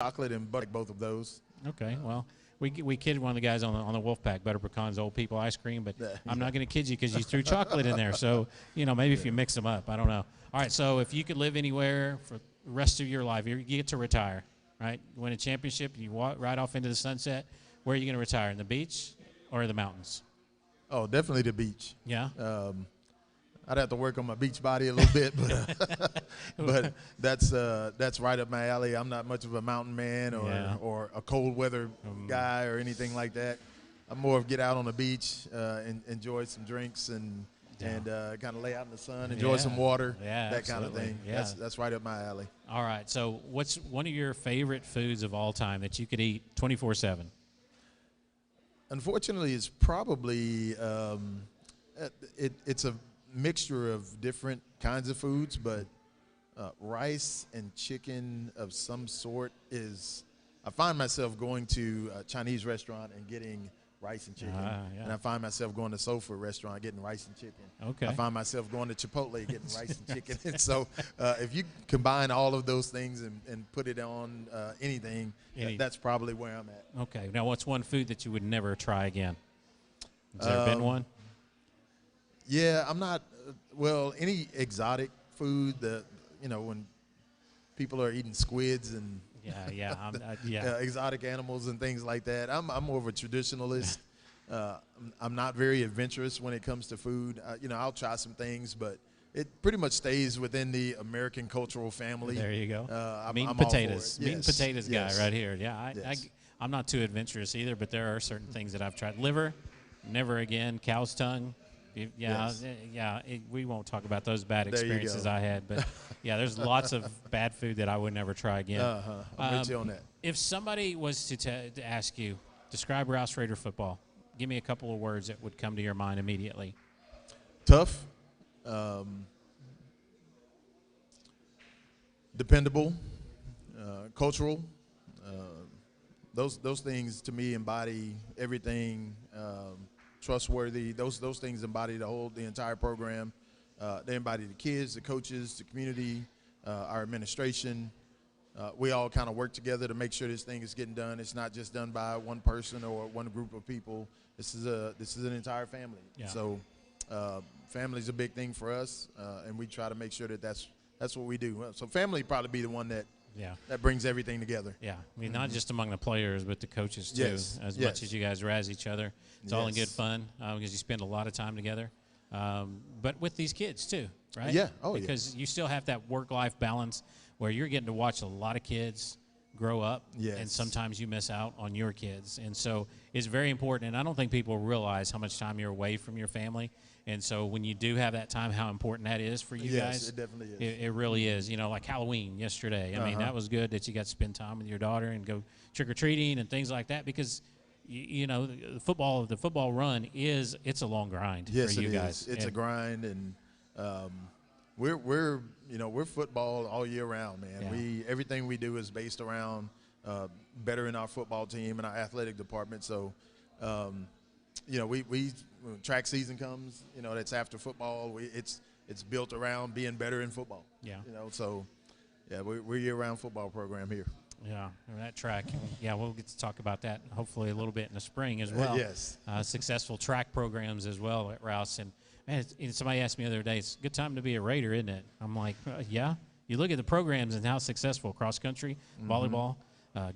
chocolate and butter, both of those. Okay, well, we kidded one of the guys on the Wolfpack, Butter Pecans, old people ice cream, but I'm not going to kid you because you threw chocolate in there. So, maybe if you mix them up, I don't know. All right, so if you could live anywhere for the rest of your life, you get to retire, right? Win a championship, you walk right off into the sunset. Where are you going to retire, in the beach or the mountains? Oh, definitely the beach. Yeah? I'd have to work on my beach body a little bit, but that's right up my alley. I'm not much of a mountain man or a cold weather guy or anything like that. I'm more of get out on the beach, and enjoy some drinks and kind of lay out in the sun, enjoy some water, that kind of thing. Yeah. That's right up my alley. All right. So what's one of your favorite foods of all time that you could eat 24/7? Unfortunately, it's probably it's a mixture of different kinds of foods, but rice and chicken of some sort I find myself going to a Chinese restaurant and getting rice and chicken, and I find myself going to soul food restaurant getting rice and chicken. Okay. I find myself going to Chipotle getting rice and chicken. And so if you combine all of those things and put it on anything, that's probably where I'm at. Okay. Now, what's one food that you would never try again? Has there been one? Yeah, I'm not. Any exotic food that when people are eating squids and exotic animals and things like that. I'm more of a traditionalist. I'm not very adventurous when it comes to food. I'll try some things, but it pretty much stays within the American cultural family. There you go. Meat I'm and potatoes. Meat and potatoes guy right here. Yeah, I'm not too adventurous either, but there are certain things that I've tried. Liver, never again. Cow's tongue. We won't talk about those bad experiences I had, but there's lots of bad food that I would never try again. I'm with you on that. If somebody was to ask you, describe Rouse Raider football, give me a couple of words that would come to your mind immediately. Tough, dependable, cultural. Those things to me embody everything. Trustworthy. Those things embody the entire program. They embody the kids, the coaches, the community, our administration. We all kind of work together to make sure this thing is getting done. It's not just done by one person or one group of people. This is an entire family. Yeah. So family is a big thing for us, and we try to make sure that's what we do. So family probably be the one that brings everything together. Yeah, I mean, not just among the players, but the coaches too. Yes. As much as you guys razz each other, it's all in good fun because you spend a lot of time together. But with these kids too, right? Yeah. Because you still have that work-life balance where you're getting to watch a lot of kids grow up, and sometimes you miss out on your kids. And so it's very important, and I don't think people realize how much time you're away from your family. And so when you do have that time, how important that is for you guys. Yes, it definitely is. It really is. Like Halloween yesterday. I mean, that was good that you got to spend time with your daughter and go trick-or-treating and things like that because, the football run it's a long grind for you guys. It's a grind, and we're football all year round, man. Yeah. Everything we do is based around bettering our football team and our athletic department. So, when track season comes, that's after football. It's built around being better in football. Yeah. We're year-round football program here. Yeah, that track. Yeah, we'll get to talk about that hopefully a little bit in the spring as well. Yes. Successful track programs as well at Rouse. And man, somebody asked me the other day, it's a good time to be a Raider, isn't it? I'm like, yeah. You look at the programs and how successful cross country, volleyball,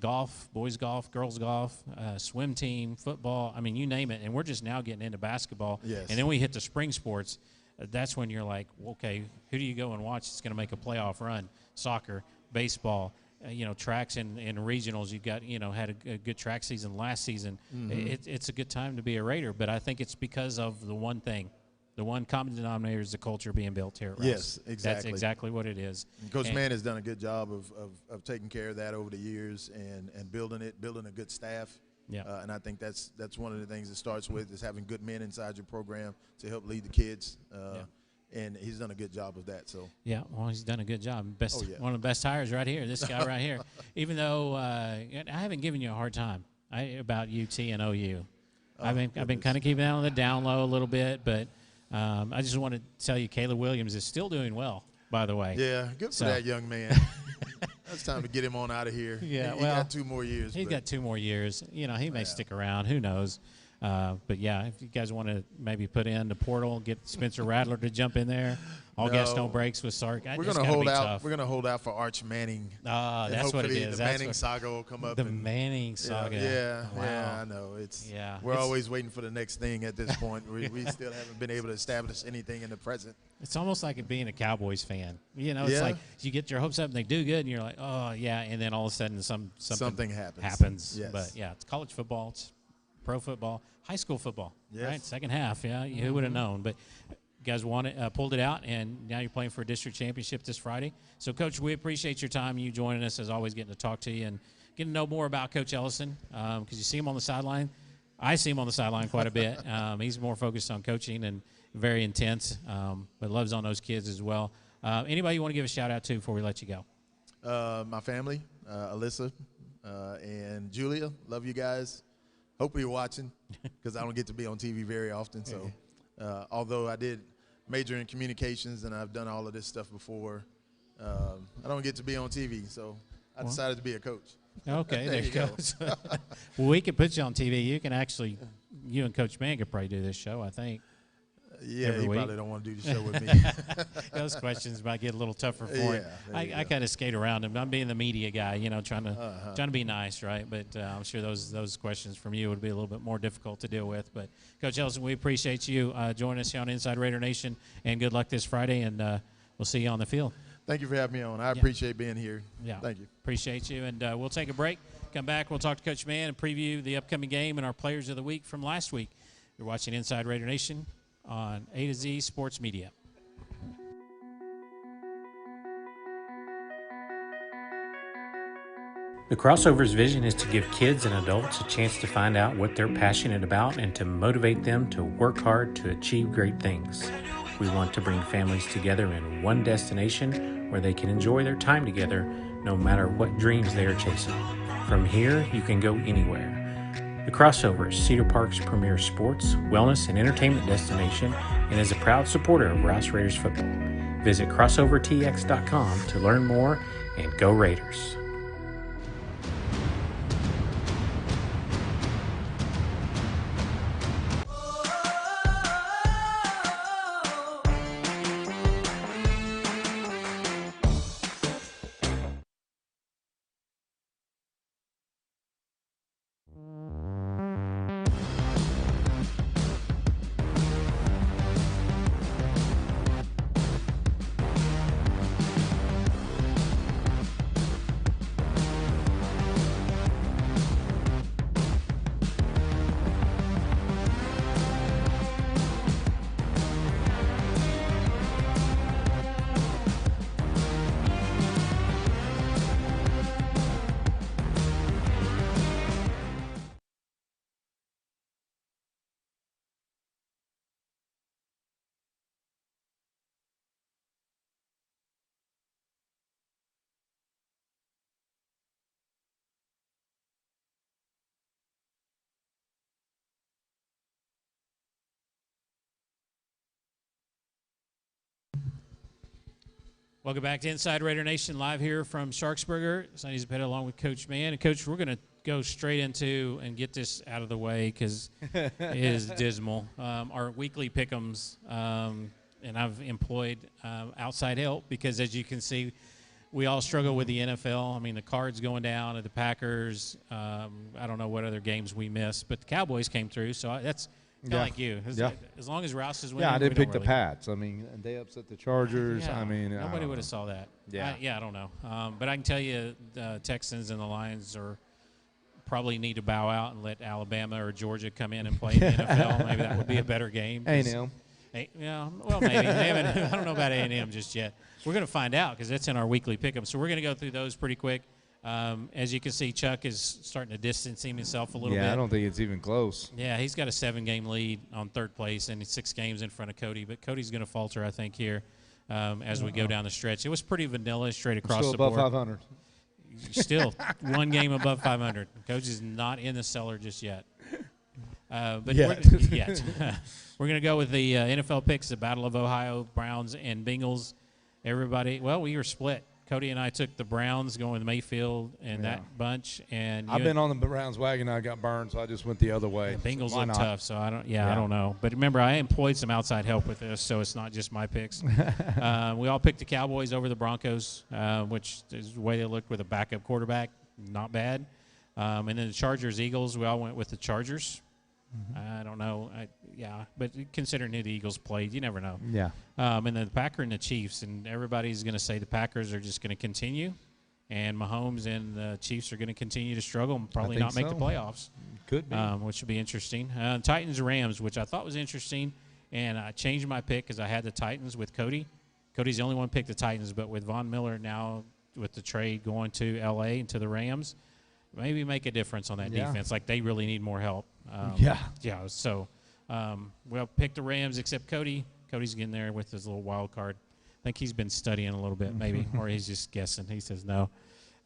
golf, boys golf, girls golf, swim team, football. I mean, you name it. And we're just now getting into basketball. Yes. And then we hit the spring sports. That's when you're like, okay, who do you go and watch that's going to make a playoff run? Soccer, baseball, tracks and regionals. You got, had a good track season last season. It's a good time to be a Raider. But I think it's because of the one thing. The one common denominator is the culture being built here at Rouse. Yes, exactly. That's exactly what it is. And Coach Mann has done a good job of taking care of that over the years and building a good staff. Yeah. And I think that's one of the things it starts with is having good men inside your program to help lead the kids. And he's done a good job of that. So yeah, well, he's done a good job. One of the best hires right here. This guy right here. Even though I haven't given you a hard time about UT and OU. I've been kind of keeping that on the down low a little bit, but. I just want to tell you, Caleb Williams is still doing well, by the way. Yeah, good for that young man. It's time to get him on out of here. Yeah, he well, got 2 more years. He's got 2 more years. You know, he may stick around. Who knows? But yeah, if you guys want to maybe put in the portal, get Spencer Rattler to jump in there. All gas, no brakes with Sark. We're gonna hold out. Tough. We're gonna hold out for Arch Manning. That's what it is. The Manning saga will come up. The Manning saga. Yeah, wow. yeah, I know. We're always waiting for the next thing at this point. we still haven't been able to establish anything in the present. It's almost like it being a Cowboys fan. You know, it's like you get your hopes up and they do good, and you're like, oh yeah, and then all of a sudden something happens. Yes. But yeah, it's college football. It's pro football, high school football, yes. right? Second half, yeah. Who would have known? But you guys pulled it out, and now you're playing for a district championship this Friday. So, Coach, we appreciate your time, you joining us, as always, getting to talk to you and getting to know more about Coach Ellison, because you see him on the sideline. I see him on the sideline quite a bit. He's more focused on coaching and very intense, but loves on those kids as well. Anybody you want to give a shout-out to before we let you go? My family, Alyssa and Julia. Love you guys. Hope you're watching, because I don't get to be on TV very often. So, although I did major in communications and I've done all of this stuff before, I don't get to be on TV. So I decided to be a coach. Okay, there you go. Well, we could put you on TV. You and Coach Mann could probably do this show, I think. Yeah, he probably don't want to do the show with me. Those questions might get a little tougher for him. I kind of skate around him. I'm being the media guy, you know, trying to be nice, right? But I'm sure those questions from you would be a little bit more difficult to deal with. But Coach Ellison, we appreciate you joining us here on Inside Raider Nation, and good luck this Friday. And we'll see you on the field. Thank you for having me on. I appreciate being here. Yeah, thank you. Appreciate you. And we'll take a break. Come back. We'll talk to Coach Mann and preview the upcoming game and our players of the week from last week. You're watching Inside Raider Nation on A to Z Sports Media. The Crossover's vision is to give kids and adults a chance to find out what they're passionate about and to motivate them to work hard to achieve great things. We want to bring families together in one destination where they can enjoy their time together no matter what dreams they are chasing. From here, you can go anywhere. The Crossover is Cedar Park's premier sports, wellness, and entertainment destination and is a proud supporter of Rouse Raiders football. Visit crossovertx.com to learn more, and go Raiders. Welcome back to Inside Raider Nation, live here from Sharksburger. Sonny Zepeda along with Coach Mann. And, Coach, we're going to go straight into and get this out of the way because it is dismal. Our weekly pick'ems, and I've employed outside help because, as you can see, we all struggle with the NFL. I mean, the Cards going down at the Packers. I don't know what other games we missed, but the Cowboys came through, so that's – kind of like you. As long as Rouse is winning. Yeah, I did pick the Pats. I mean, they upset the Chargers. Yeah, I mean, nobody would have saw that. Yeah. I don't know. But I can tell you the Texans and the Lions probably need to bow out and let Alabama or Georgia come in and play in the NFL. Maybe that would be a better game. A&M. Yeah, well, maybe. I don't know about A&M just yet. We're going to find out because that's in our weekly pick-up. So we're going to go through those pretty quick. As you can see, Chuck is starting to distance himself a little bit. Yeah, I don't think it's even close. Yeah, he's got a 7-game lead on third place and 6 games in front of Cody. But Cody's going to falter, I think, here as we go down the stretch. It was pretty vanilla straight across still the board. Still above 500. Still 1 game above 500. Coach is not in the cellar just yet. But yet. We're going to go with the NFL picks, the Battle of Ohio, Browns and Bengals. Everybody, well, we were split. Cody and I took the Browns going with Mayfield and Yeah. that bunch. And I've been on the Browns wagon. I got burned, so I just went the other way. the Bengals Why look not? tough, so I don't. Yeah. I don't know. But remember, I employed some outside help with this, so it's not just my picks. We all picked the Cowboys over the Broncos, which is the way they looked with a backup quarterback. Not bad. And then the Chargers, Eagles. We all went with the Chargers. I don't know. But considering who the Eagles played, you never know. Yeah. And then the Packers and the Chiefs, and everybody's going to say the Packers are just going to continue, and Mahomes and the Chiefs are going to continue to struggle and probably think not make so. the playoffs, Could be. which would be interesting. Titans Rams, which I thought was interesting, and I changed my pick because I had the Titans with Cody. Cody's the only one who picked the Titans, but with Von Miller now with the trade going to L.A. and to the Rams, maybe make a difference on that Yeah. defense. Like they really need more help. Yeah. Yeah. So, we'll pick the Rams except Cody. Cody's getting there with his little wild card. I think he's been studying a little bit, maybe, or he's just guessing. He says no.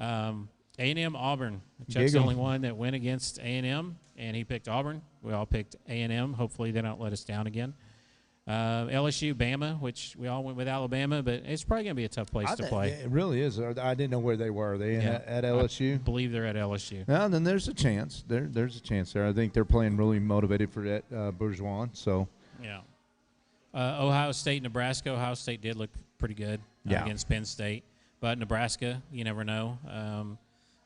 A&M Auburn. Chuck's the Giggle. only one that went against A&M, and he picked Auburn. We all picked A&M. Hopefully they don't let us down again. LSU, Bama, which we all went with Alabama, but it's probably going to be a tough place to play. It really is. I didn't know where they were. Are they at LSU? I believe they're at LSU. Well, then there's a chance. There's a chance there. I think they're playing really motivated for that Bourgeois. So Yeah. Ohio State, Nebraska. Ohio State did look pretty good Yeah. against Penn State. But Nebraska, you never know.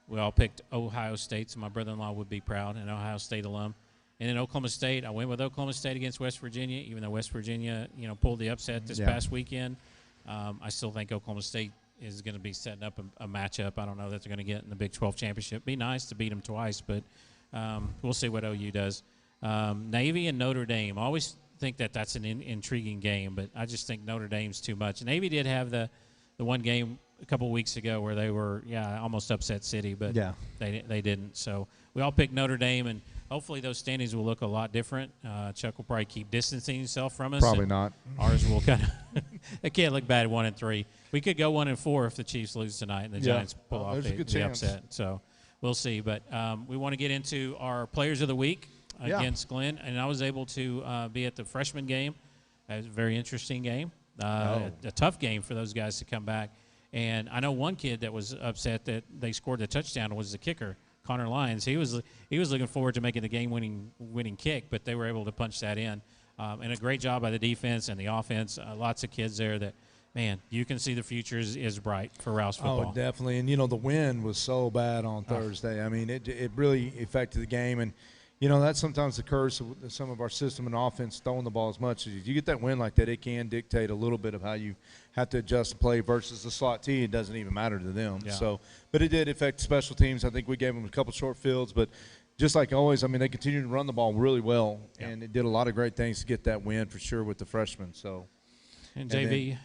We all picked Ohio State, so my brother-in-law would be proud, an Ohio State alum. And then Oklahoma State, I went with Oklahoma State against West Virginia, even though West Virginia, pulled the upset this past weekend. I still think Oklahoma State is going to be setting up a matchup. I don't know that they're going to get in the Big 12 championship. Be nice to beat them twice, but we'll see what OU does. Navy and Notre Dame. I always think that's an intriguing game, but I just think Notre Dame's too much. Navy did have the one game a couple weeks ago where they were almost upset City, but they didn't. So we all picked Notre Dame, and hopefully those standings will look a lot different. Chuck will probably keep distancing himself from us. probably and not. Ours will kind of – it can't look bad at 1-3. We could go 1-4 if the Chiefs lose tonight and the Giants pull off there's a good the chance. upset. So we'll see. But we want to get into our Players of the Week against Glenn, and I was able to be at the freshman game. It was a very interesting game, a tough game for those guys to come back. And I know one kid that was upset that they scored the touchdown was the kicker, Connor Lyons. He was looking forward to making the game-winning kick, but they were able to punch that in. And a great job by the defense and the offense. Lots of kids there that, man, you can see the future is bright for Rouse football. Oh, definitely. And, the wind was so bad on Thursday. I mean, it really affected the game. And, that's sometimes the curse of some of our system and offense throwing the ball as much. As you get that wind like that, it can dictate a little bit of how you have to adjust the play versus the slot T. It doesn't even matter to them. Yeah. So, but it did affect special teams. I think we gave them a couple short fields, but just like always, I mean, they continued to run the ball really well, and it did a lot of great things to get that win for sure with the freshmen. So, And JV,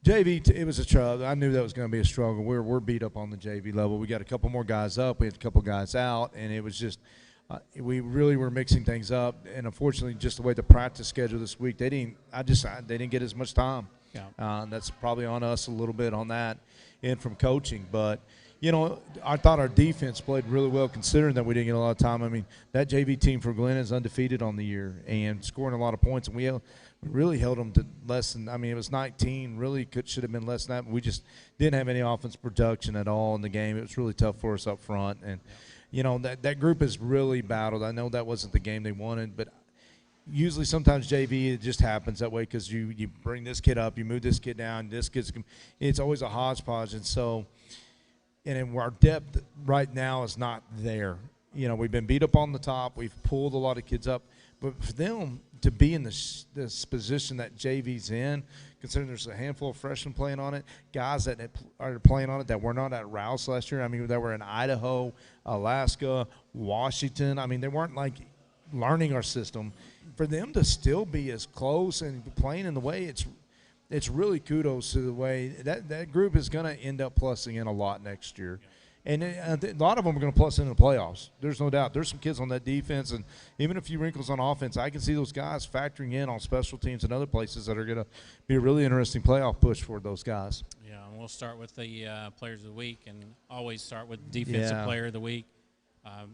JV, it was a struggle. I knew that was going to be a struggle. We're beat up on the JV level. We got a couple more guys up. We had a couple guys out, and it was just we really were mixing things up. And unfortunately, just the way the practice schedule this week, they didn't get as much time. Yeah. That's probably on us a little bit on that, and from coaching. But I thought our defense played really well considering that we didn't get a lot of time. I mean, that JV team for Glenn is undefeated on the year and scoring a lot of points, and we really held them to less than. I mean, it was 19. Really should have been less than that. But we just didn't have any offense production at all in the game. It was really tough for us up front, and that group has really battled. I know that wasn't the game they wanted, but usually sometimes JV it just happens that way because you bring this kid up, you move this kid down, it's always a hodgepodge, and so. And our depth right now is not there. We've been beat up on the top. We've pulled a lot of kids up. But for them to be in this position that JV's in, considering there's a handful of freshmen playing on it, guys that are playing on it that were not at Rouse last year. I mean, that were in Idaho, Alaska, Washington. I mean, they weren't like learning our system. For them to still be as close and playing in the way it's really kudos to the way that group is going to end up plussing in a lot next year. And a lot of them are going to plus in the playoffs. There's no doubt. There's some kids on that defense and even a few wrinkles on offense. I can see those guys factoring in on special teams and other places that are going to be a really interesting playoff push for those guys. Yeah, and we'll start with the Players of the Week and always start with Defensive Player of the Week.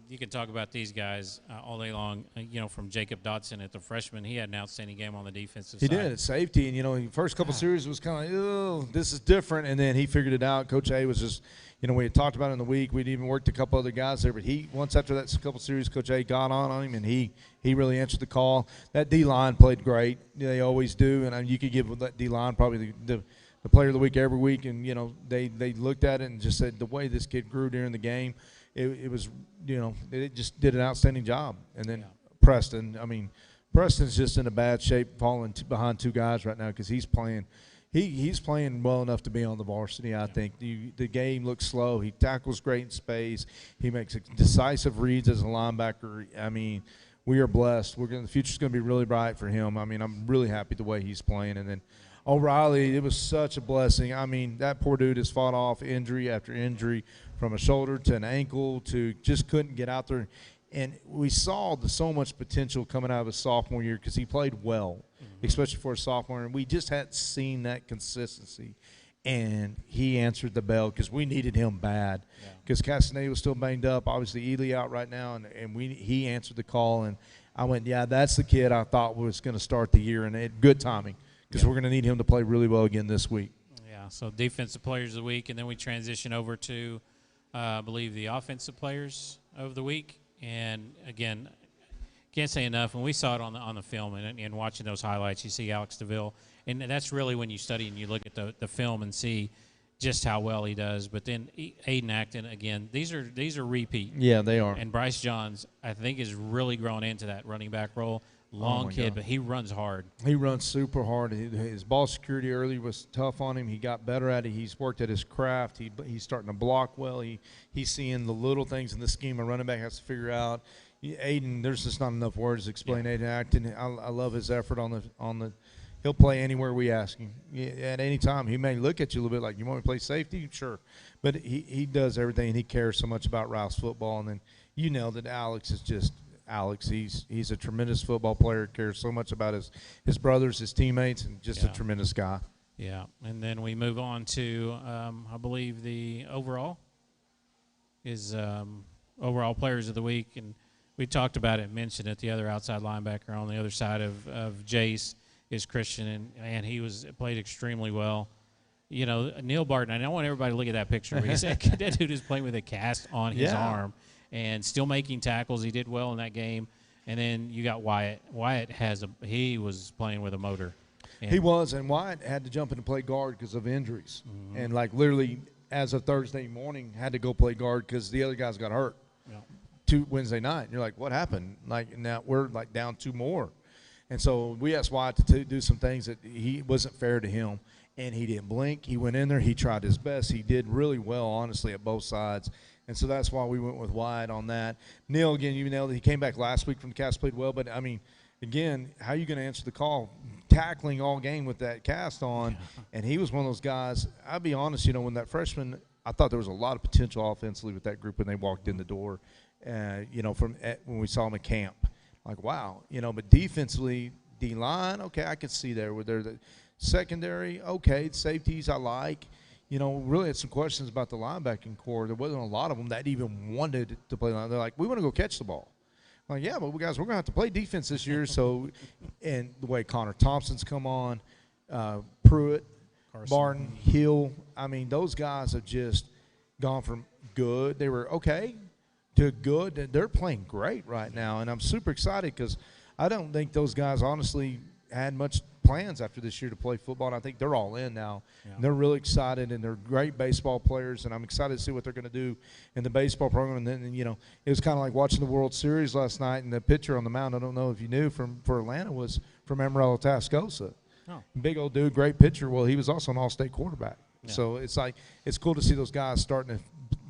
You can talk about these guys all day long. From Jacob Dotson at the freshman, he had an outstanding game on the defensive side. He did at safety, and first couple series was kind of like, oh, this is different, and then he figured it out. Coach A was just, we had talked about it in the week. We'd even worked a couple other guys there, but once after that couple series, Coach A got on him, and he really answered the call. That D line played great. They always do, and you could give that D line probably the player of the week every week, and they looked at it and just said the way this kid grew during the game. It was, they just did an outstanding job. And then Preston, Preston's just in a bad shape, falling behind two guys right now because he's playing. He's playing well enough to be on the varsity, I think. The game looks slow. He tackles great in space. He makes decisive reads as a linebacker. We are blessed. The future's going to be really bright for him. I'm really happy the way he's playing. And then O'Reilly, it was such a blessing. That poor dude has fought off injury after injury, from a shoulder to an ankle to just couldn't get out there. And we saw so much potential coming out of his sophomore year because he played well, especially for a sophomore. And we just hadn't seen that consistency. And he answered the bell because we needed him bad because Castaneda was still banged up. Obviously, Ely out right now, and he answered the call. And I went, yeah, that's the kid I thought was going to start the year, and it good timing because we're going to need him to play really well again this week. Yeah, so defensive players of the week, and then we transition over to I believe the offensive players of the week. And again, can't say enough. When we saw it on the film and watching those highlights, you see Alex DeVille, and that's really when you study and you look at the film and see just how well he does. But then Aiden Acton, again, these are repeat. Yeah, they are. And Bryce Johns, I think, is really grown into that running back role. Long kid, God. But he runs hard. He runs super hard. His ball security early was tough on him. He got better at it. He's worked at his craft. He's starting to block well. He's seeing the little things in the scheme a running back has to figure out. Aiden, there's just not enough words to explain Aiden Acton. I love his effort on the. He'll play anywhere we ask him. At any time, he may look at you a little bit like, you want me to play safety? Sure. But he does everything, and he cares so much about Rouse football. And then that Alex is just – Alex, he's a tremendous football player, cares so much about his brothers, his teammates, and just a tremendous guy. Yeah, and then we move on to, I believe the overall is overall players of the week. And we talked about it, mentioned it, the other outside linebacker on the other side of Jace is Christian, and he played extremely well. Neil Barton, I don't want everybody to look at that picture, but that dude is playing with a cast on his arm. And still making tackles. He did well in that game. And then you got Wyatt. Wyatt he was playing with a motor. He was, and Wyatt had to jump in to play guard because of injuries. Mm-hmm. And, literally, as of Thursday morning, had to go play guard because the other guys got hurt. Yeah. Wednesday night. And you're like, what happened? Now we're, down two more. And so we asked Wyatt to do some things that he wasn't fair to him. And he didn't blink. He went in there. He tried his best. He did really well, honestly, at both sides. And so that's why we went with Wyatt on that. Neil, again, you nailed it. He came back last week from the cast, played well. But, again, how are you going to answer the call? Tackling all game with that cast on. And he was one of those guys. I'll be honest, when that freshman, I thought there was a lot of potential offensively with that group when they walked in the door, when we saw them at camp. Wow. But defensively, D-line, okay, I could see there. Where they're the secondary, okay, safeties I like. Really had some questions about the linebacking core. There wasn't a lot of them that even wanted to play line. They're like, we want to go catch the ball. I'm like, yeah, but guys, we're going to have to play defense this year. So, and the way Connor Thompson's come on, Pruitt, Carson, Barton, Hill, those guys have just gone from good. They were okay to good. They're playing great right now, and I'm super excited because I don't think those guys honestly had much plans after this year to play football, and I think they're all in now. Yeah. They're really excited, and they're great baseball players, and I'm excited to see what they're going to do in the baseball program. And then, it was kind of like watching the World Series last night, and the pitcher on the mound, I don't know if you knew, for Atlanta was from Amarillo, Tascosa. Oh. Big old dude, great pitcher. Well, he was also an all-state quarterback. Yeah. So it's cool to see those guys starting to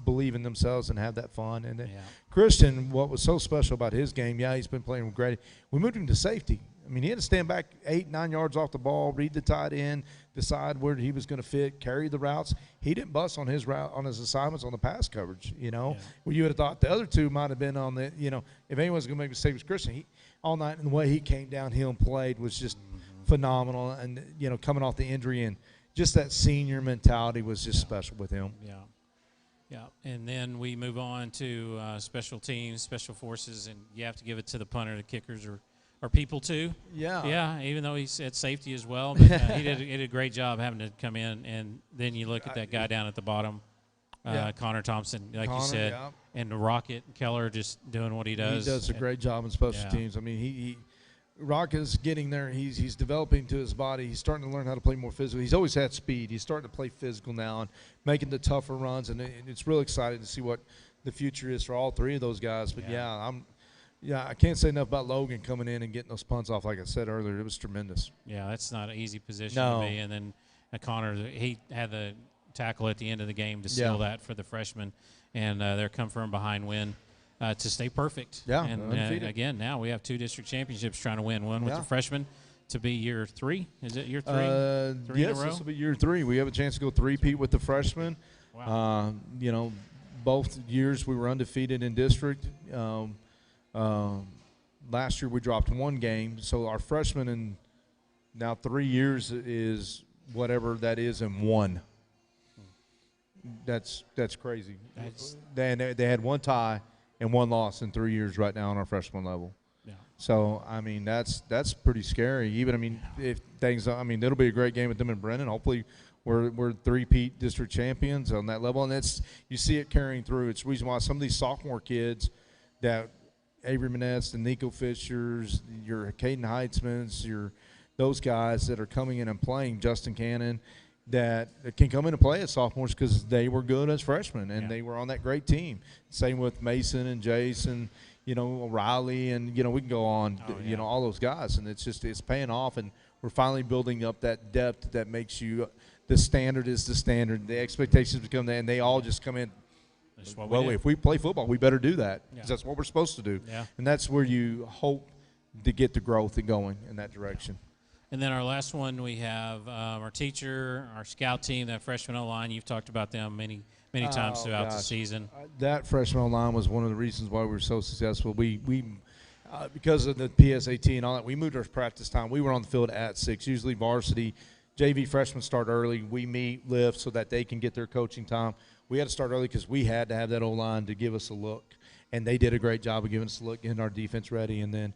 believe in themselves and have that fun. And Christian, what was so special about his game, he's been playing great. We moved him to safety. He had to stand back 8-9 yards off the ball, read the tight end, decide where he was going to fit, carry the routes. He didn't bust on his route, on his assignments on the pass coverage. Well, you would have thought the other two might have been on the. If anyone's going to make a mistake, it was Christian. All night, and the way he came downhill and played was just phenomenal. And coming off the injury and just that senior mentality was just special with him. Yeah. Yeah, and then we move on to special teams, special forces, and you have to give it to the punter, the kickers, or people too. Yeah. Yeah, even though he said safety as well, but he did a great job having to come in. And then you look at that guy down at the bottom, Yeah. Connor Thompson, like you Connor, said, yeah. and the Rocket Keller just doing what he does. He does a great job in special Yeah. teams. I mean, he Rock is getting there. He's developing to his body. He's starting to learn how to play more physical. He's always had speed. He's starting to play physical now and making the tougher runs. And it's really exciting to see what the future is for all three of those guys. But I can't say enough about Logan coming in and getting those punts off. Like I said earlier, it was tremendous. Yeah, that's not an easy position No. to be. And then Connor, he had the tackle at the end of the game to seal that for the freshman, and they're come from behind win to stay perfect. Yeah, and undefeated. again, now we have 2 district championships trying to win. One with Yeah. the freshmen to be year 3. Is it year 3? 3 Yes, in a row? this will be year 3. We have a chance to go three-peat with the freshmen. Wow. Both years we were undefeated in district. Last year we dropped 1 game, so our freshmen in now 3 years is whatever that is in 1. That's crazy. They had 1 tie and 1 loss in 3 years right now on our freshman level. Yeah. So I mean that's pretty scary. Even if things, it'll be a great game with them and Brennan. Hopefully we're three-peat district champions on that level, and you see it carrying through. It's the reason why some of these sophomore kids that Avery Manette, the Nico Fishers, your Caden Heitzmans, those guys that are coming in and playing, Justin Cannon, that can come in and play as sophomores because they were good as freshmen and they were on that great team. Same with Mason and Jason, O'Reilly, and we can go on, all those guys, and it's paying off, and we're finally building up that depth that makes you. The standard is the standard. The expectations become that, and they all just come in. That's what Well, we do. if we play football, we better do that because Yeah. that's what we're supposed to do. Yeah. And that's where you hope to get the growth and going in that direction. And then our last one, we have our teacher, our scout team, that freshman line. You've talked about them many times throughout the season. That freshman line was one of the reasons why we were so successful. We because of the PSAT and all that, we moved our practice time. We were on the field at 6, usually varsity. JV freshmen start early. We meet, lift so that they can get their coaching time. We had to start early because we had to have that O-line to give us a look. And they did a great job of giving us a look, getting our defense ready. And then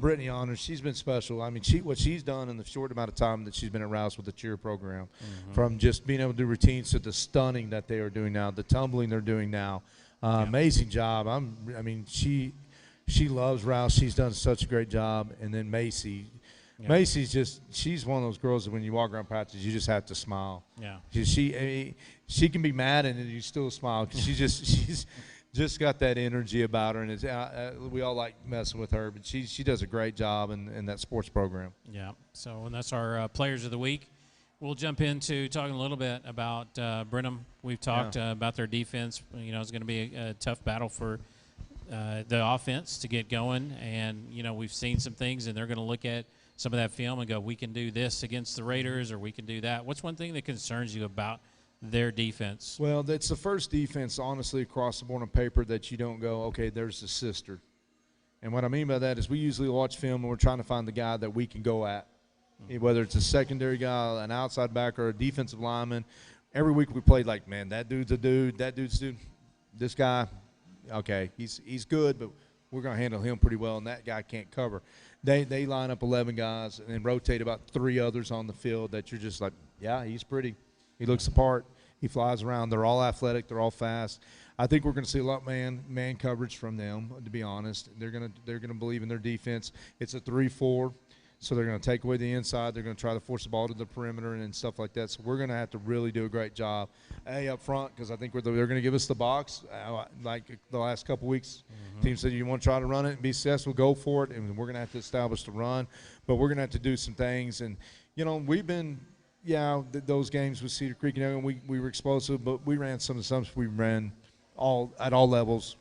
Brittany Honors, she's been special. I mean, what she's done in the short amount of time that she's been at Rouse with the cheer program, from just being able to do routines to the stunning that they are doing now, the tumbling they're doing now. Amazing job. She loves Rouse. She's done such a great job. And then Macy. Yeah. Macy's she's one of those girls that when you walk around practice, you just have to smile. Yeah. She can be mad and you still smile because she's just got that energy about her, and we all like messing with her, but she does a great job in that sports program. Yeah. So, and that's our players of the week. We'll jump into talking a little bit about Brenham. We've talked about their defense. It's going to be a tough battle for the offense to get going, and we've seen some things, and they're going to look at some of that film and go, we can do this against the Raiders, or we can do that. What's one thing that concerns you about their defense? Well, that's the first defense, honestly, across the board on paper that you don't go, okay, there's the sister. And what I mean by that is we usually watch film and we're trying to find the guy that we can go at, whether it's a secondary guy, an outside backer, or a defensive lineman. Every week we played like, man, that dude's a dude, that dude's a dude. This guy, okay, he's good, but we're going to handle him pretty well, and that guy can't cover. They line up 11 guys and then rotate about 3 others on the field that you're just like, yeah, he's pretty. He looks the part. He flies around. They're all athletic. They're all fast. I think we're going to see a lot man coverage from them, to be honest. They're going to believe in their defense. It's a 3-4, so they're going to take away the inside. They're going to try to force the ball to the perimeter and stuff like that. So we're going to have to really do a great job, up front, because I think they're going to give us the box. Like the last couple weeks, teams said you want to try to run it and be successful, go for it, and we're going to have to establish the run. But we're going to have to do some things. And, we've been – those games with Cedar Creek, we were explosive, but we ran some of the stumps we ran at all levels.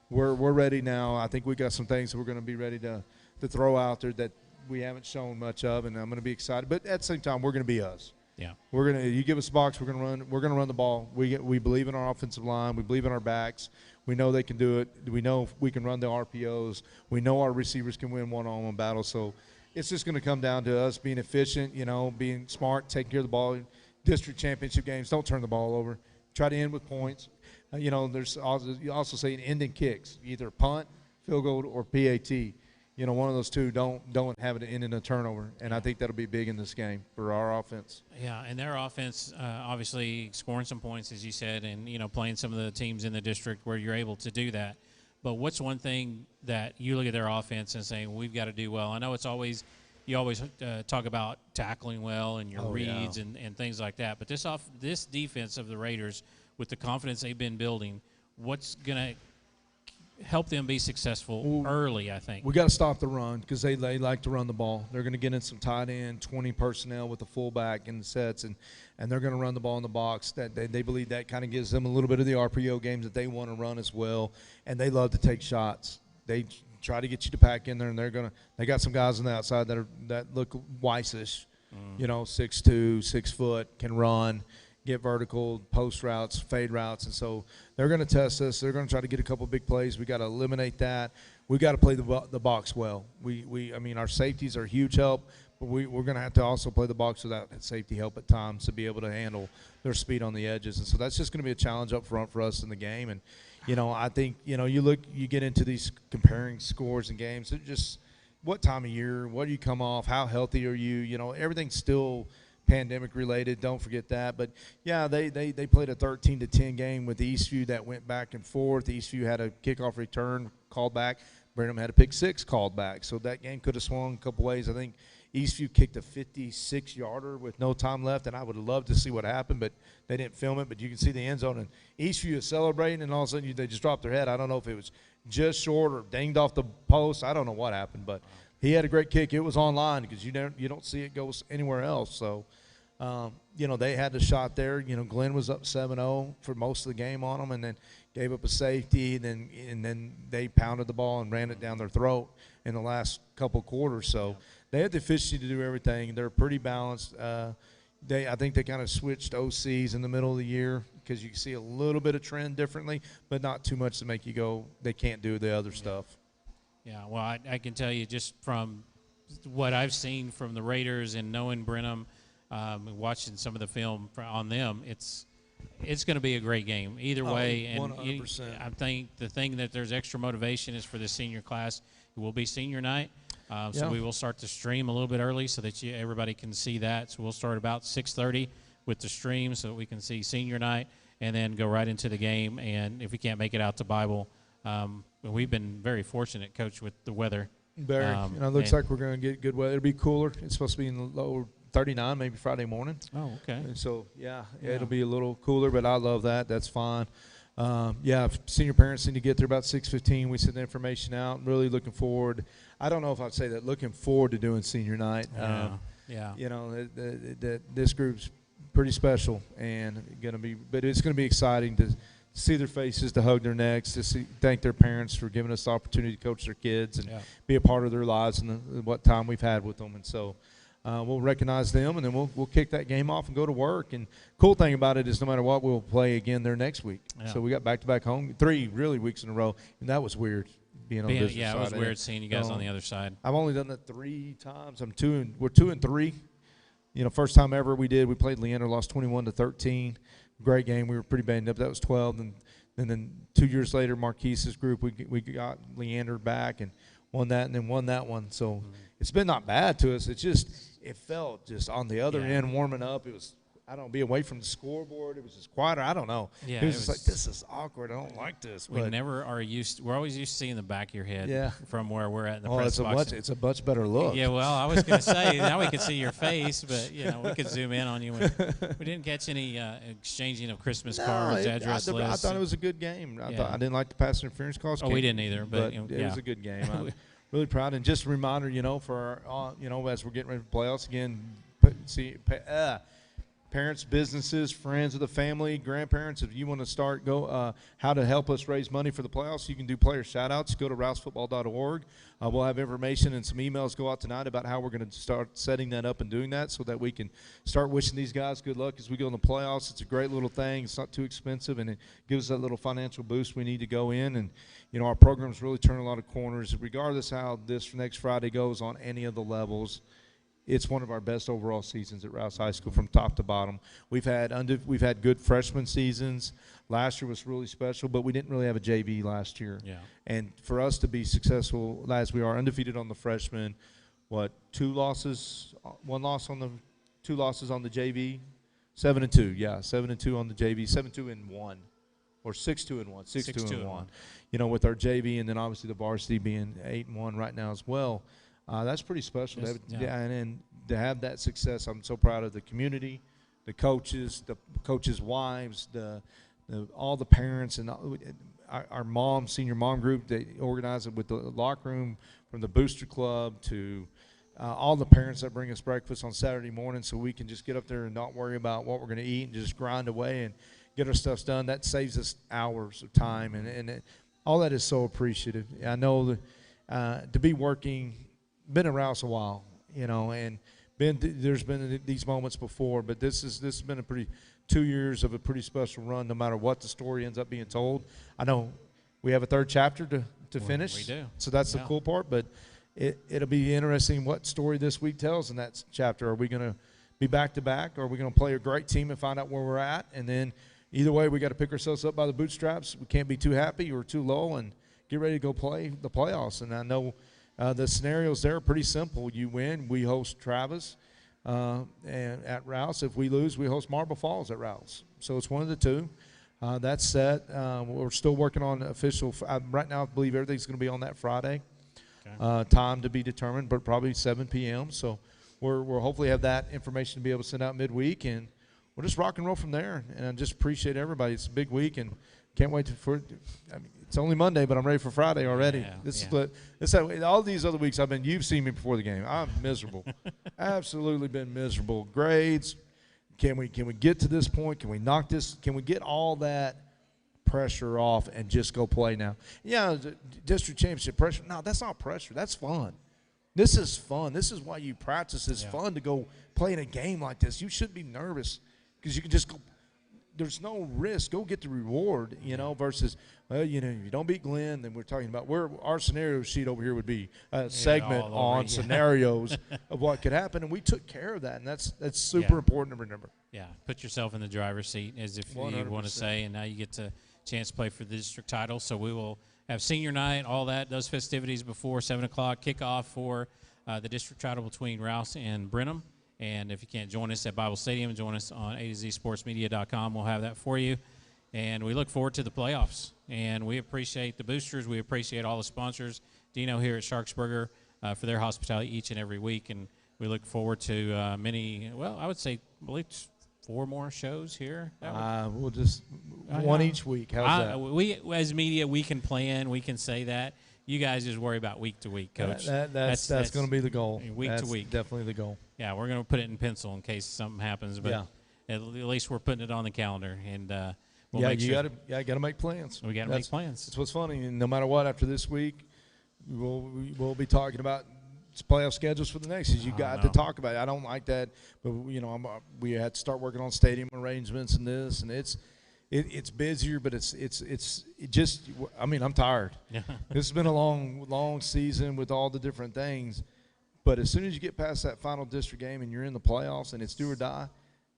We're ready now. I think we got some things that we're going to be ready to throw out there that we haven't shown much of, and I'm going to be excited. But at the same time, we're going to be us. Yeah. You give us a box, we're going to run. We're going to run the ball. We believe in our offensive line. We believe in our backs. We know they can do it. We know we can run the RPOs. We know our receivers can win one-on-one battles. So it's just going to come down to us being efficient, being smart, taking care of the ball. District championship games, don't turn the ball over. Try to end with points. You know, there's also, you also say ending kicks, either punt, field goal, or PAT. You know, one of those two don't have it end in a turnover, and I think that'll be big in this game for our offense. Yeah, and their offense, obviously scoring some points, as you said, and, you know, playing some of the teams in the district where you're able to do that. But what's one thing that you look at their offense and say, we've got to do well? I know it's always – you always talk about tackling well and your reads and things like that. But this defense of the Raiders, with the confidence they've been building, what's going to help them be successful early, I think? We got to stop the run because they like to run the ball. They're going to get in some tight end, 20 personnel with the fullback in the sets, and they're going to run the ball in the box. That they believe that kind of gives them a little bit of the RPO games that they want to run as well, and they love to take shots. They try to get you to pack in there, and they got some guys on the outside that look Weiss-ish, you know, 6'2", 6 foot, can run, get vertical, post routes, fade routes, and so they're going to test us. They're going to try to get a couple big plays. We got to eliminate that. We got to play the box well. I mean, our safeties are a huge help, but we're going to have to also play the box without that safety help at times to be able to handle their speed on the edges, and so that's just going to be a challenge up front for us in the game. And you know, I think, you know, you get into these comparing scores and games. It just what time of year, what do you come off, how healthy are you? You know, everything's still pandemic related. Don't forget that. But yeah, they played a 13-10 game with Eastview that went back and forth. Eastview had a kickoff return called back. Brenham had a pick six called back. So that game could have swung a couple ways. I think Eastview kicked a 56-yarder with no time left, and I would have loved to see what happened, but they didn't film it. But you can see the end zone, and Eastview is celebrating, and all of a sudden they just dropped their head. I don't know if it was just short or dinged off the post. I don't know what happened, but he had a great kick. It was online because you don't see it go anywhere else. So, you know, they had the shot there. You know, Glenn was up 7-0 for most of the game on them, and then gave up a safety, and then they pounded the ball and ran it down their throat in the last couple quarters. So they had the efficiency to do everything. They're pretty balanced. I think they kind of switched OCs in the middle of the year because you can see a little bit of trend differently, but not too much to make you go, they can't do the other stuff. Yeah, well, I can tell you just from what I've seen from the Raiders and knowing Brenham, watching some of the film on them, it's going to be a great game either way. And 100%. I think the thing that there's extra motivation is for the senior class. It will be senior night. So we will start to stream a little bit early so that everybody can see that. So we'll start about 6:30 with the stream so that we can see senior night and then go right into the game. And if we can't make it out to Bible, we've been very fortunate, Coach, with the weather. Very. It looks like we're going to get good weather. It'll be cooler. It's supposed to be in the lower 39 maybe Friday morning. Oh, okay. And so, it'll be a little cooler, but I love that. That's fine. If senior parents need to get there about 6:15. We send the information out. I'm really looking forward. I don't know if I'd say that. Looking forward to doing senior night. You know, this group's pretty special and but it's going to be exciting to see their faces, to hug their necks, to thank their parents for giving us the opportunity to coach their kids and be a part of their lives and what time we've had with them. And so we'll recognize them, and then we'll kick that game off and go to work. And cool thing about it is no matter what, we'll play again there next week. Yeah. So we got back-to-back home, 3 really weeks in a row, and that was weird being on the business side. Yeah, it was weird seeing you guys on the other side. I've only done that 3 times. We're 2-3. You know, first time ever we played Leander, lost 21-13. Great game. We were pretty banged up. That was 12. And then 2 years later, Marquise's group, we got Leander back and won that, and then won that one. So it's been not bad to us. It's just it felt just on the other end warming up. It was, I don't know, be away from the scoreboard. It was just quieter. I don't know. Yeah, it was just like, this is awkward. I don't like this. We never are used. We're always used to seeing the back of your head from where we're at in the press box. It's a much better look. Yeah, well, I was going to say, now we can see your face, but, you know, we could zoom in on you. We didn't catch any exchanging of Christmas cards, address lists. I thought it was a good game. I didn't like the pass interference calls. We didn't either. But it was a good game. I'm really proud. And just a reminder, you know, for our, you know, as we're getting ready for playoffs again, parents, businesses, friends of the family, grandparents, if you want to start how to help us raise money for the playoffs, you can do player shout-outs. Go to rousefootball.org. We'll have information and some emails go out tonight about how we're going to start setting that up and doing that so that we can start wishing these guys good luck as we go in the playoffs. It's a great little thing. It's not too expensive, and it gives us that little financial boost we need to go in. And, you know, our program's really turning a lot of corners. Regardless how this next Friday goes on any of the levels, it's one of our best overall seasons at Rouse High School from top to bottom. We've had good freshman seasons. Last year was really special, but we didn't really have a JV last year. Yeah. And for us to be successful as we are, undefeated on the freshmen, two losses on the JV, 7-2, yeah, 7-2 on the JV, 7-2-1, or 6-2-1, 6-2-1. You know, with our JV, and then obviously the varsity being 8-1 right now as well. That's pretty special. And to have that success, I'm so proud of the community, the coaches wives, all the parents, and our senior mom group. They organize it with the locker room, from the booster club to all the parents that bring us breakfast on Saturday morning, so we can just get up there and not worry about what we're going to eat and just grind away and get our stuff done. That saves us hours of time, and all that is so appreciative. I know that to be working, been at Rouse a while, you know, and there's been these moments before, but this has been 2 years of a pretty special run. No matter what the story ends up being told, I know we have a third chapter to finish. We do. So that's the cool part, but it'll be interesting what story this week tells in that chapter. Are we going to be back to back, or are we going to play a great team and find out where we're at? And then either way, we got to pick ourselves up by the bootstraps. We can't be too happy or too low, and get ready to go play the playoffs. And I know the scenarios there are pretty simple. You win, we host Travis and at Rouse. If we lose, we host Marble Falls at Rouse. So it's one of the two. That's set. We're still working on official. Right now, I believe everything's going to be on that Friday. Okay. Time to be determined, but probably 7 p.m. So we'll hopefully have that information to be able to send out midweek, and we'll just rock and roll from there. And I just appreciate everybody. It's a big week, and can't wait it's only Monday, but I'm ready for Friday already. All these other weeks you've seen me before the game. I'm miserable. Absolutely been miserable. Grades. Can we get to this point? Can we knock this? Can we get all that pressure off and just go play now? Yeah, the district championship pressure. No, that's not pressure. That's fun. This is fun. This is why you practice. It's fun to go play in a game like this. You shouldn't be nervous because you can just go. There's no risk. Go get the reward, versus, if you don't beat Glenn, then we're talking about our scenario sheet over here would be a segment on scenarios of what could happen, and we took care of that, and that's super important to remember. Yeah, put yourself in the driver's seat, as if 100%. You want to say, and now you get to chance to play for the district title. So we will have senior night, all that, those festivities before 7 o'clock, kickoff for the district title between Rouse and Brenham. And if you can't join us at Bible Stadium, join us on A2ZSportsMedia.com. We'll have that for you. And we look forward to the playoffs. And we appreciate the boosters. We appreciate all the sponsors, Dino here at Sharksburger, for their hospitality each and every week. And we look forward to I believe 4 more shows here. We'll just one each week. How's that? We, as media, we can plan. We can say that. You guys just worry about week to week, Coach. That's going to be the goal. Week to week. Definitely the goal. Yeah, we're going to put it in pencil in case something happens, but at least we're putting it on the calendar, and we'll make sure. Got to make plans. We got to make plans. That's what's funny. And no matter what, after this week, we'll be talking about playoff schedules for the next. You got to talk about it. I don't like that, but we had to start working on stadium arrangements and this, and it's busier, but I'm tired. Yeah. This has been a long season with all the different things. But as soon as you get past that final district game and you're in the playoffs and it's do or die,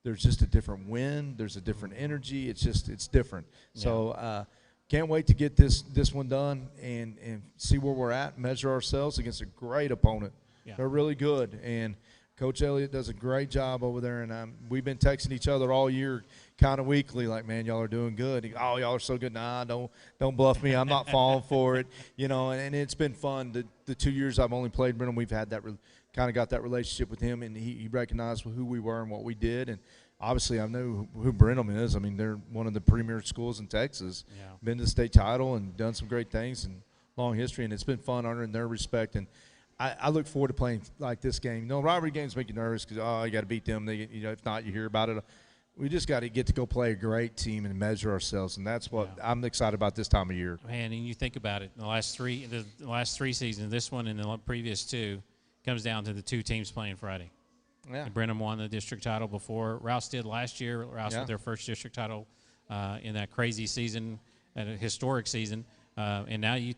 there's just a different wind. There's a different energy. It's different. Yeah. So can't wait to get this one done and see where we're at, measure ourselves against a great opponent. Yeah. They're really good. And Coach Elliott does a great job over there, and we've been texting each other all year kind of weekly, like, man, y'all are doing good. Y'all are so good. Nah, don't bluff me. I'm not falling for it. And it's been fun. The 2 years I've only played Brenham, we've had that kind of got that relationship with him, and he recognized who we were and what we did. And obviously I know who Brenham is. I mean, they're one of the premier schools in Texas. Yeah. Been to the state title and done some great things and long history, and it's been fun earning their respect. And I look forward to playing like this game. Rivalry games make you nervous because, you got to beat them. If not, you hear about it. We just got to get to go play a great team and measure ourselves, and that's what I'm excited about this time of year. Man, and you think about it, the last three seasons, this one and the previous two, comes down to the 2 teams playing Friday. Yeah. And Brenham won the district title before Rouse did last year. Rouse with their first district title in that crazy season, a historic season, and now you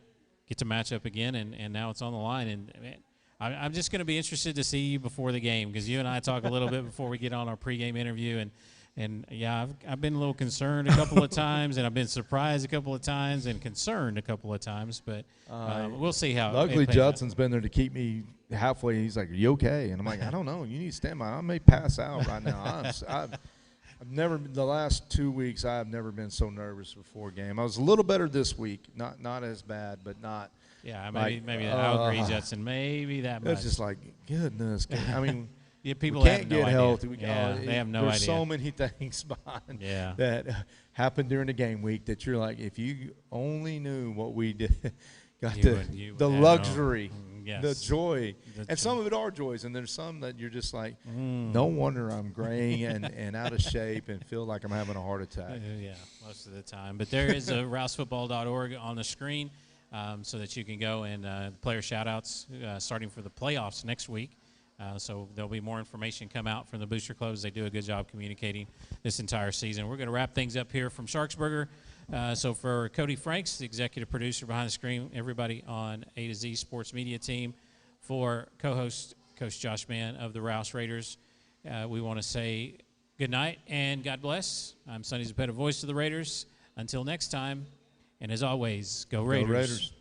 get to match up again, and now it's on the line. And man, I'm just going to be interested to see you before the game because you and I talk a little bit before we get on our pregame interview, and yeah, I've been a little concerned a couple of times, and I've been surprised a couple of times, and concerned a couple of times, but we'll see how. Luckily, Judson's been there to keep me halfway. He's like, "Are you okay?" And I'm like, "I don't know. You need to stand by. I may pass out right now." I've never, the last 2 weeks, I've never been so nervous before a game. I was a little better this week, not as bad, but not. Yeah, maybe I'll agree, Judson. Maybe that much. It's just like, goodness. I mean, yeah, people we can't have get no idea. healthy. They have no idea. There's so many things behind Yeah. that happen during the game week that you're like, if you only knew what we did, got the luxury, yes. the joy. And some of it are joys, and there's some that you're just like, no wonder I'm gray and out of shape and feel like I'm having a heart attack. Yeah, most of the time. But there is a rousefootball.org on the screen so that you can go and player shout-outs starting for the playoffs next week. So there'll be more information come out from the Booster Clubs. They do a good job communicating this entire season. We're going to wrap things up here from Sharksburger. So for Cody Franks, the executive producer behind the screen, everybody on A to Z Sports Media team, for co-host Coach Josh Mann of the Rouse Raiders, we want to say good night and God bless. I'm Sonny Zapata, voice of the Raiders. Until next time, and as always, go Raiders. Go Raiders.